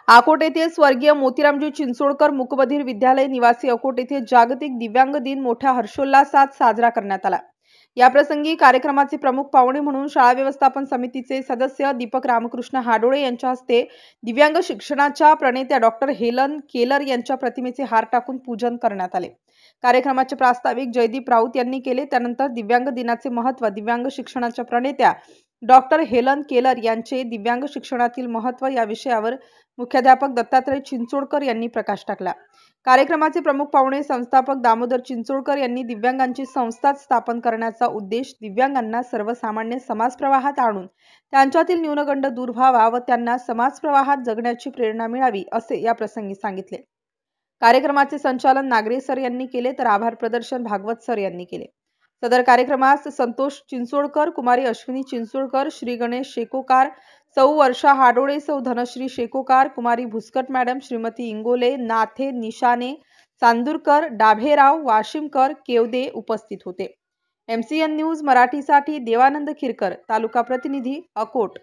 अकोट येथे स्वर्गीय मोतीरामजी चिंचोळकर मूकबधीर विद्यालय निवासी अकोट येथे जागतिक दिव्यांग दिन मोठ्या हर्षोल्लासात साजरा करण्यात आला। या प्रसंगी कार्यक्रमाचे प्रमुख पाहुणे म्हणून शाळा व्यवस्थापन समितीचे सदस्य दीपक रामकृष्ण हाडोळे यांच्या हस्ते दिव्यांग शिक्षणाच्या प्रणेत्या डॉक्टर हेलन केलर यांच्या प्रतिमेचे हार टाकून पूजन करण्यात आले। कार्यक्रमाचे प्रास्ताविक जयदीप राऊत यांनी केले। त्यानंतर दिव्यांग दिनाचे महत्त्व, दिव्यांग शिक्षणाच्या प्रणेत्या डॉक्टर हेलन केलर यांचे दिव्यांग शिक्षणातील महत्त्व या विषयावर मुख्याध्यापक दत्तात्रय चिंचोळकर यांनी प्रकाश टाकला। कार्यक्रमाचे प्रमुख पाहुणे संस्थापक दामोदर चिंचोळकर यांनी दिव्यांगांची संस्था स्थापन करण्याचा उद्देश दिव्यांगांना सर्वसामान्य समाज प्रवाहात आणून त्यांच्यातील न्यूनगंड दूर व्हावा व त्यांना समाज प्रवाहात जगण्याची प्रेरणा मिळावी असे या प्रसंगी सांगितले। कार्यक्रमाचे संचालन नागरे सर यांनी केले तर आभार प्रदर्शन भागवत सर यांनी केले। सदर कार्यक्रमास संतोष चिंचोळकर, कुमारी अश्विनी चिंचोळकर, श्री गणेश शेकोकार, सौ वर्षा हाडोळे, सौ धनश्री शेकोकार, कुमारी भुसकट मॅडम, श्रीमती इंगोले, नाथे, निशाने, चांदूरकर, डाभेराव, वाशिमकर, केवदे उपस्थित होते। MCN न्यूज मराठीसाठी देवानंद खिरकर, तालुका प्रतिनिधी, अकोट।